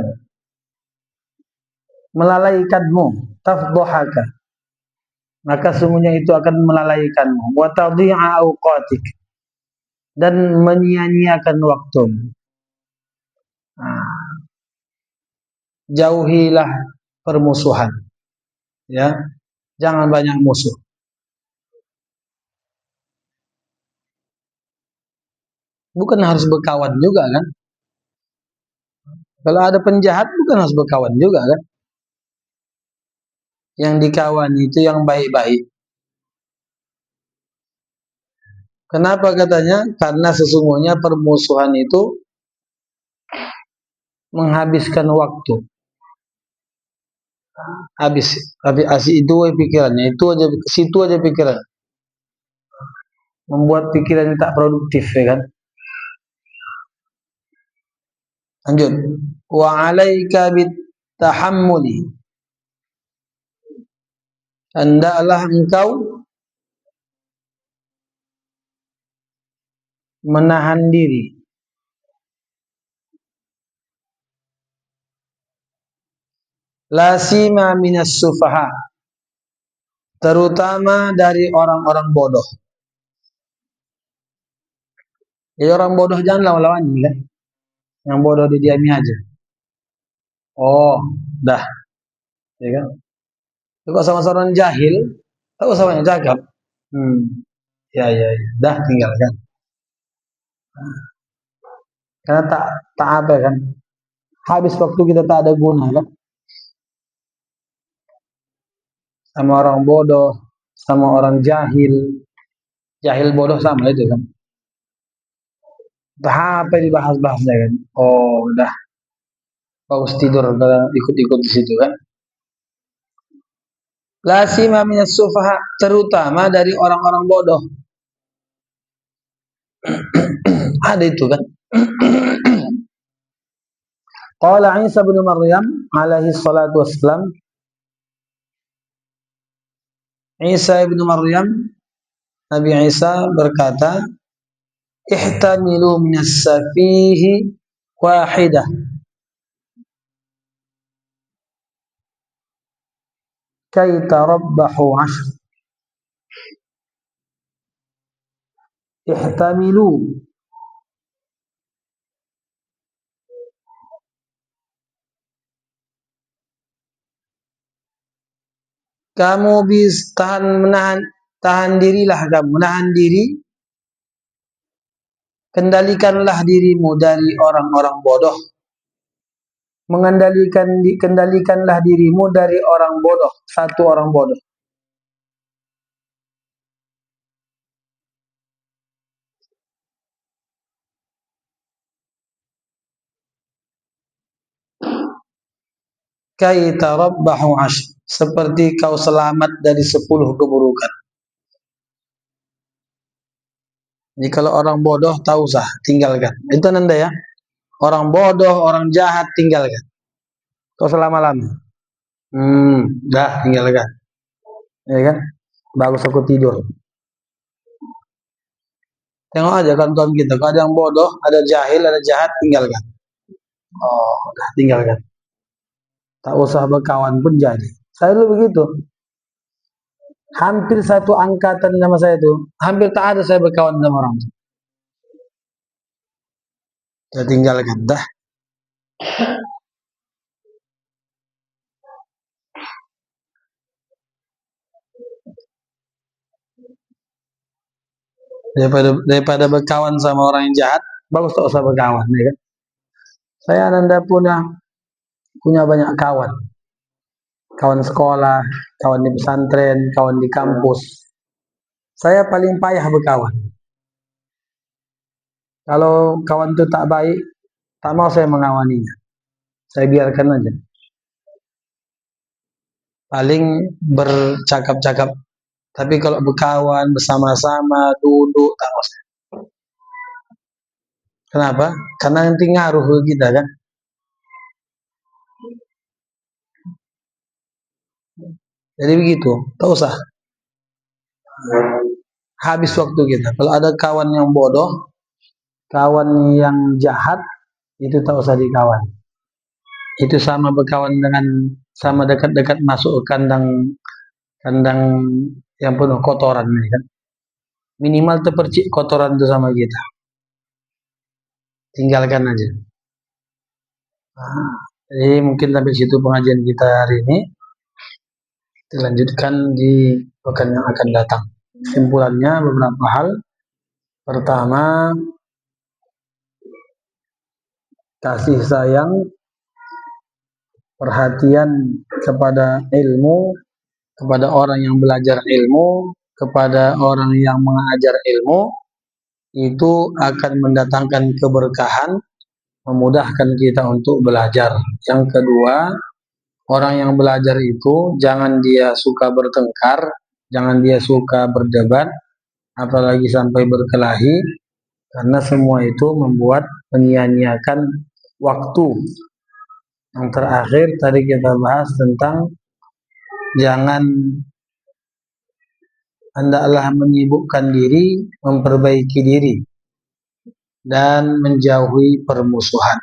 melalaikanmu, tafdhahaka, maka sesungguhnya itu akan melalaikanmu, wa tadhi'a awqatik, dan menyia-nyiakan waktu. Nah, jauhilah permusuhan, ya, jangan banyak musuh. Bukan harus berkawan juga kan? Kalau ada penjahat bukan harus berkawan juga kan? Yang dikawani itu yang baik-baik. Kenapa katanya? Karena sesungguhnya permusuhan itu menghabiskan waktu. Habis itu pikirannya, itu aja, situ aja pikiran. Membuat pikiran tak produktif, ya kan? Lanjut. Wa 'alaika bit tahammuli. Hendaklah engkau menahan diri. La sima minas sufaha, terutama dari orang-orang bodoh. Jadi orang bodoh jangan lawan-lawan, kan? Yang bodoh didiami aja. Oh, dah, ya kan? Kalau sama seorang jahil, tahu sama yang cakap. Ya, dah tinggalkan. Karena tak apa kan? Habis waktu kita tak ada guna kan? Sama orang bodoh, sama orang jahil, jahil bodoh sama itu kan? Apa dibahas-bahasnya kan? Oh, udah, bagus tidur ikut-ikut di situ kan? La sima minas sufaha, terutama dari orang-orang bodoh. Ada itu kan? Qala Isa bin Maryam alaihi salatu wassalam, Isa bin Maryam, Nabi Isa berkata, Ihtamilu minas safihi wahidah. Kay tarabbahu 'ashr. Ihtamilu. Kamu bisa tahan dirilah kamu, menahan diri, kendalikanlah dirimu dari orang-orang bodoh. Kendalikanlah dirimu dari orang bodoh, satu orang bodoh. Kay tarabbahu 'ashr, seperti kau selamat dari 10 keburukan. Jadi kalau orang bodoh tak usah, tinggalkan. Itu nanda ya. Orang bodoh, orang jahat tinggalkan. Kau selama-lama. Dah tinggalkan. Ya kan? Bagus aku tidur. Tengok aja kawan-kawan kita, kalau ada yang bodoh, ada jahil, ada jahat, tinggalkan. Oh, dah tinggalkan. Tak usah berkawan pun jadi. Saya dulu begitu. Hampir satu angkatan sama saya itu, hampir tak ada saya berkawan sama orang. Saya tinggalkan dah. Daripada berkawan sama orang yang jahat, bagus tak usah berkawan, ya kan? Saya Ananda punya banyak kawan. Kawan sekolah, kawan di pesantren, kawan di kampus. Saya paling payah berkawan. Kalau kawan itu tak baik, tak mau saya mengawaninya. Saya biarkan aja. Paling bercakap-cakap. Tapi kalau berkawan, bersama-sama, duduk, tak usah. Kenapa? Karena nanti ngaruh ke kita kan. Jadi begitu, tak usah. Habis waktu kita. Kalau ada kawan yang bodoh, kawan yang jahat, itu tak usah dikawan. Itu sama berkawan dengan, sama dekat-dekat masuk ke kandang yang penuh kotoran ini kan. Minimal terpercik kotoran itu sama kita. Tinggalkan aja. Jadi mungkin sampai situ pengajian kita hari ini. Kita lanjutkan di pekan yang akan datang. Kesimpulannya beberapa hal. Pertama, kasih sayang, perhatian kepada ilmu, kepada orang yang belajar ilmu, kepada orang yang mengajar ilmu, itu akan mendatangkan keberkahan, memudahkan kita untuk belajar. Yang kedua, orang yang belajar itu jangan dia suka bertengkar, jangan dia suka berdebat, apalagi sampai berkelahi, karena semua itu membuat menyia-nyiakan waktu. Yang terakhir tadi kita bahas tentang jangan, hendaklah menyibukkan diri, memperbaiki diri, dan menjauhi permusuhan,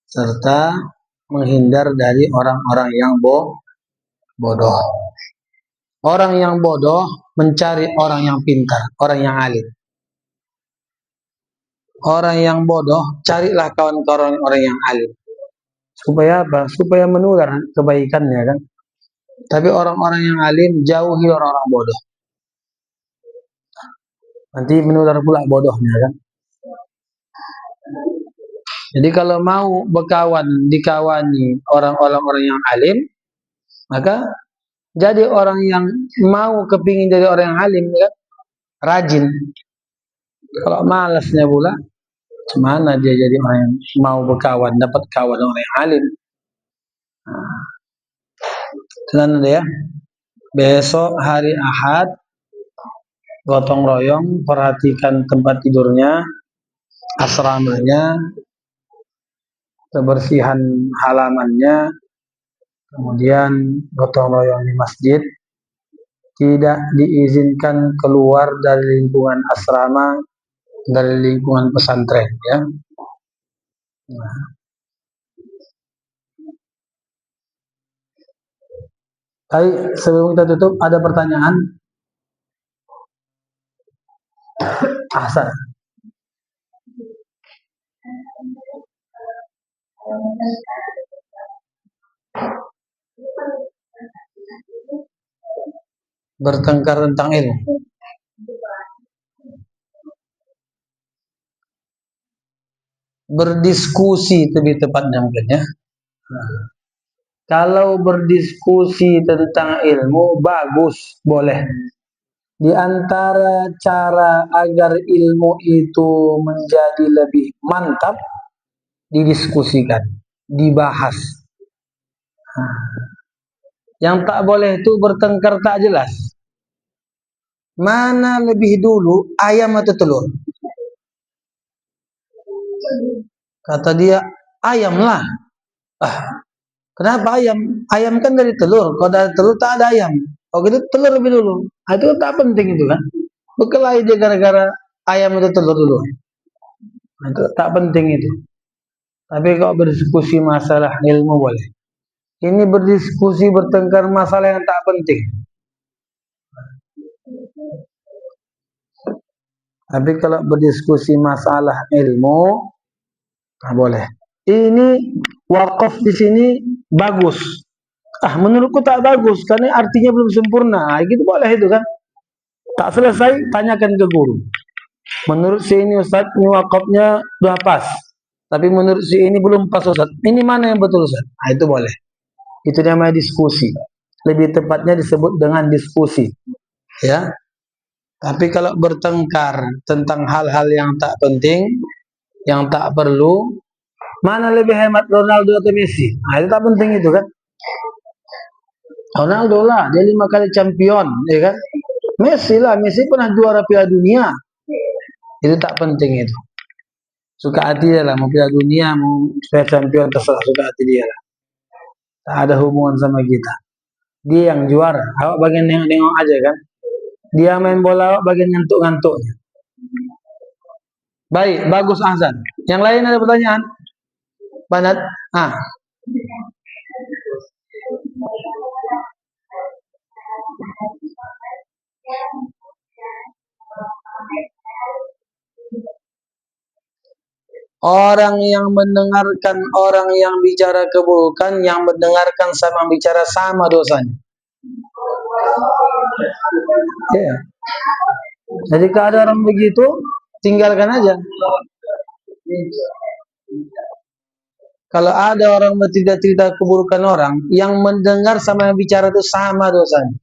serta menghindar dari orang-orang yang bodoh. Orang yang bodoh mencari orang yang pintar, orang yang alim. Orang yang bodoh, carilah kawan-kawan orang yang alim. Supaya apa? Supaya menular kebaikannya kan. Tapi orang-orang yang alim, jauhi orang-orang bodoh. Nanti menular pula bodohnya kan. Jadi kalau mau berkawan, dikawani orang-orang yang alim, maka jadi orang yang mau kepingin jadi orang yang alim kan, rajin. Kalau malasnya pula, mana dia jadi orang yang mau berkawan, dapat kawan orang yang alim. Tenang ya. Besok hari Ahad, gotong royong, perhatikan tempat tidurnya, asramanya, kebersihan halamannya, kemudian gotong royong di masjid. Tidak diizinkan keluar dari lingkungan asrama dari lingkungan pesantren ya. Nah. Baik, sebelum kita tutup ada pertanyaan? Ahsan. Bertengkar tentang ilmu. Berdiskusi lebih tepatnya mungkin ya. Kalau berdiskusi tentang ilmu bagus, boleh. Di antara cara agar ilmu itu menjadi lebih mantap, didiskusikan, dibahas. Yang tak boleh itu bertengkar tak jelas. Mana lebih dulu, ayam atau telur? Kata dia, ayam lah. Kenapa ayam? Ayam kan dari telur. Kalau dari telur tak ada ayam. Kalau gitu telur lebih dulu. Itu tak penting itu kan. Berkelahi dia gara-gara ayam atau telur dulu. Itu tak penting itu. Tapi kalau berdiskusi masalah ilmu boleh. Ini berdiskusi bertengkar masalah yang tak penting. Tapi kalau berdiskusi masalah ilmu, tak boleh. Ini wakaf di sini bagus. Menurutku tak bagus karena artinya belum sempurna. Gitu boleh itu kan. Tak selesai, tanyakan ke guru. Menurut si ini Ustaz, ini wakafnya sudah pas. Tapi menurut si ini belum pas Ustaz. Ini mana yang betul Ustaz? Itu boleh. Itu namanya diskusi. Lebih tepatnya disebut dengan diskusi. Ya. Tapi kalau bertengkar tentang hal-hal yang tak penting, yang tak perlu, mana lebih hemat Ronaldo atau Messi? Itu tak penting itu kan. Ronaldo lah, dia 5 kali champion, ya kan? Messi lah, Messi pernah juara Piala Dunia. Itu tak penting itu. Suka hati dia lah, mau Piala Dunia, mau supaya champion, terserah suka hati dia lah. Tak ada hubungan sama kita. Dia yang juara, awak bagian nengok-nengok aja kan. Dia main bola, awak bagian ngantuk-ngantuknya. Baik, bagus Ahsan. Yang lain ada pertanyaan? Banat? Orang yang mendengarkan orang yang bicara keburukan, yang mendengarkan sama bicara sama dosanya. Ya. Jadi kalau ada orang begitu, tinggalkan aja. Kalau ada orang bercerita-cerita keburukan orang, yang mendengar sama yang bicara itu sama dosanya.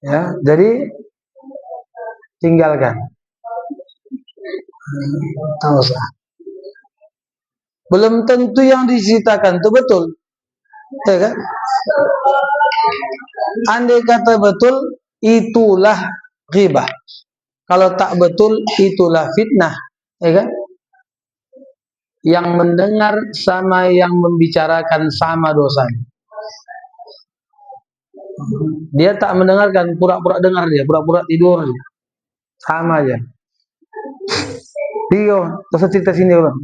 Ya, jadi tinggalkan. Belum tentu yang diceritakan itu betul. Ya kan? Andai kata betul, itulah ghibah. Kalau tak betul, itulah fitnah. Ya kan? Yang mendengar sama yang membicarakan sama dosanya. Dia tak mendengarkan, pura-pura dengar dia, pura-pura tidur dia. Sama aja. Dia, terus cerita sini orang.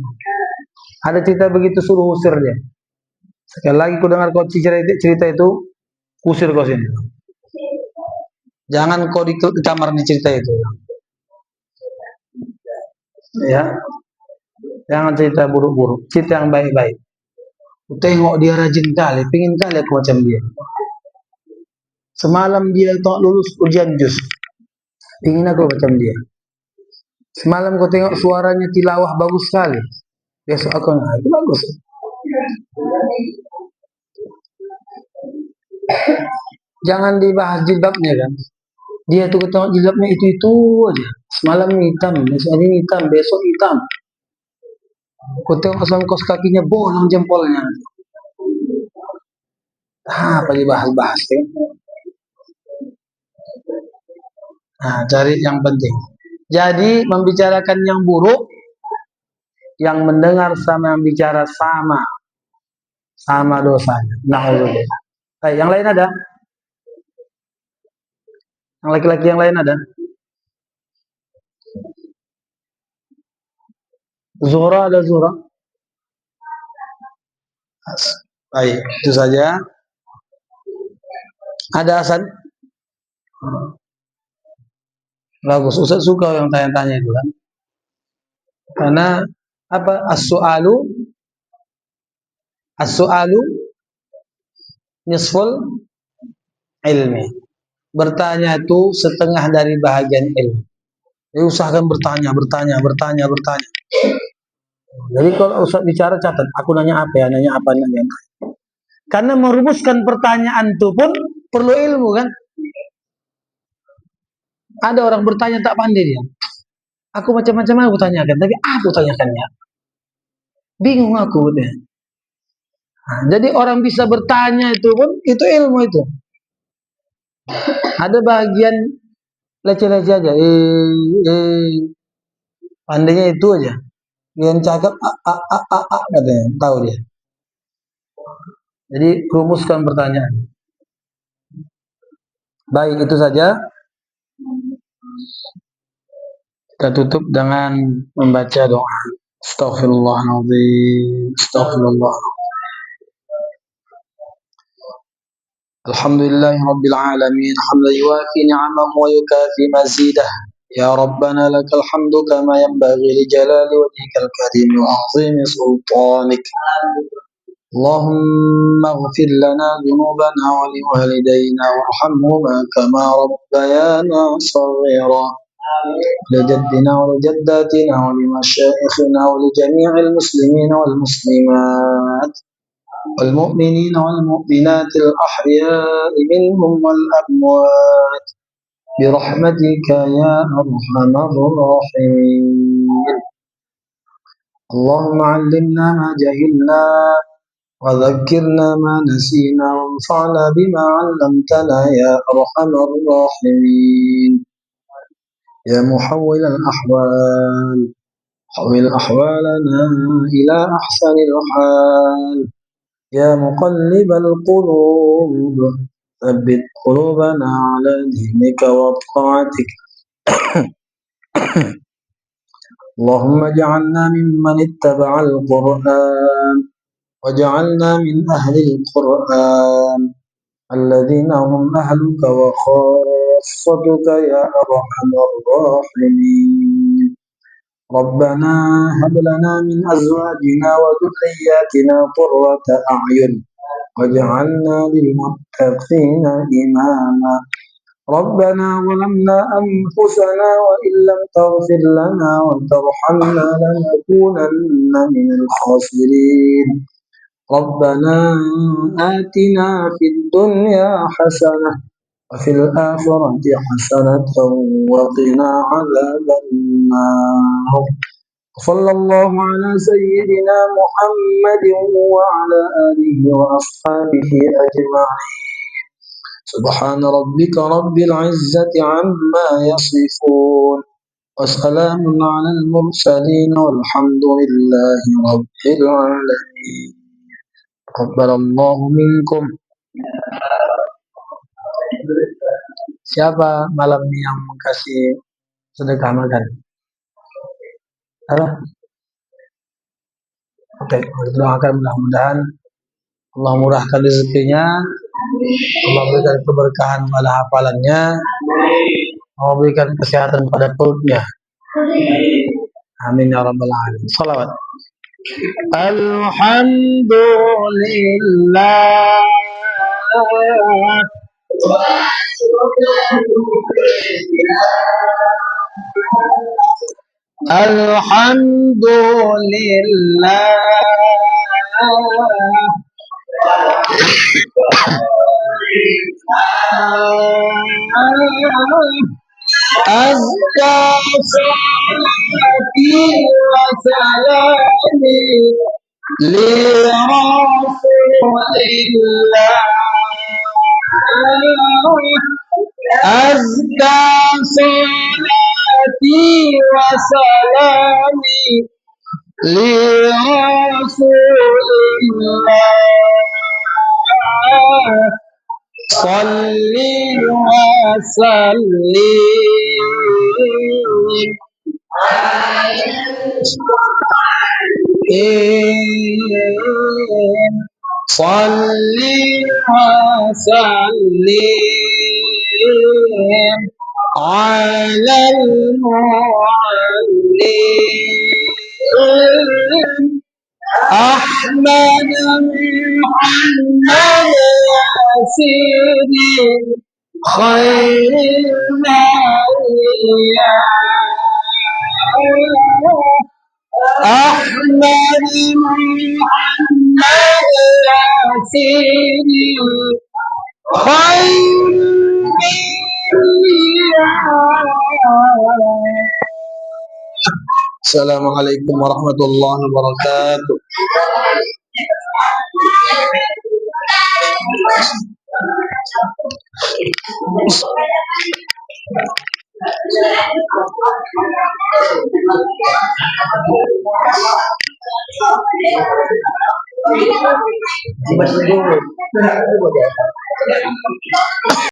Ada cerita begitu suruh usir dia. Sekali lagi ku dengar kau cerita itu, usir kau sini. Jangan kau di kamar nih cerita itu. Ya. Jangan cerita buruk-buruk, cerita yang baik-baik. Ku tengok dia rajin kali, pingin kali aku macam dia. Semalam dia tak lulus ujian juz. Pingin aku macam dia. Semalam kau tengok suaranya tilawah bagus sekali. Besok aku itu bagus. Jangan dibahas jilbabnya kan. Dia tuh ketengok jilbabnya itu aja. Semalam hitam, besok ini hitam, besok hitam. Kau tengok songkos kakinya bolong jempolnya. Apa dibahas-bahas kan? Cari yang penting. Jadi membicarakan yang buruk, yang mendengar sama yang bicara sama dosanya. Na'udzubillah. Yang lain ada? Yang laki-laki yang lain ada? Zuhra ada Zuhra? Baik, itu saja. Ada Hasan? Bagus, Ustaz suka yang tanya-tanya itu kan. Karena apa? As-su'alu nisful ilmi. Bertanya itu setengah dari bahagian ilmu. Jadi usahakan bertanya. Jadi kalau Ustaz bicara catat, aku nanya apa ya, nanya apa. Karena merumuskan pertanyaan itu pun perlu ilmu kan. Ada orang bertanya tak pandai dia. Aku macam-macam aku tanyakan, tapi aku tanyakannya. Bingung aku gitu. Nah, jadi orang bisa bertanya itu pun itu ilmu itu. Ada bagian leceh-leceh aja. Pandainya itu aja. Yang cakap katanya, tahu dia. Jadi rumuskan pertanyaan. Baik, itu saja. Kita tutup dengan membaca doa. Astaghfirullahaladzim. Astaghfirullah. Alhamdulillah Rabbil Alamin. Hamdan yuafi ni'amahu wa yukafi mazidah. Ya Rabbana lakal hamdu kama yanbaghi li jalali wajhikal karim wa azimi sultanik. اللهم اغفر لنا ذنوبنا ولوالدينا وارحمهما كما ربيانا صغيرا لجدنا ولجداتنا ولمشايخنا ولجميع المسلمين والمسلمات والمؤمنين والمؤمنات الأحياء منهم والأموات برحمتك يا أرحم الراحمين. اللهم علمنا ما جهلنا وذكرنا ما نسينا وانفعنا بما علمتنا يا أرحم الراحمين. يا محول الأحوال حول أحوالنا إلى أحسن الحال. يا مقلب القلوب ثبت قلوبنا على دينك وطاعتك. اللهم اجعلنا ممن اتبع القرآن وجعلنا من أهل القرآن الذين هم أهلك وخاصتك يا أرحم الراحمين. ربنا هب لنا من أزواجنا وذرياتنا قرة أعين واجعلنا للمتقين إماما. ربنا ظلمنا أنفسنا وإن لم تغفر لنا وترحمنا لنكونن من الخاسرين. ربنا آتنا في الدنيا حسنة وفي الآخرة حسنة وقنا عذاب النار. صلى الله على سيدنا محمد وعلى آله وأصحابه أجمعين. سبحان ربك رب العزة عما يصفون وسلام على المرسلين والحمد لله رب العالمين. تقبل الله منكم. Siapa malam ini yang kasih sedekah makan? Halo? Oke, doakan mudah-mudahan Allah murahkan rezekinya, Allah berikan keberkahan pada hafalannya, Allah berikan kesehatan pada perutnya. Amin ya rabbal alamin. Salawat. Alhamdulillah. Alhamdulillah. Azka salati wa salami li rasulillah. Azka salati wa salami li rasulillah. Salli wa sallim Salli wa sallim ala al-muallim أحمد محمد سيدي خير المولى أحمد محمد سيدي خير المولى. السلام عليكم ورحمة الله وبركاته.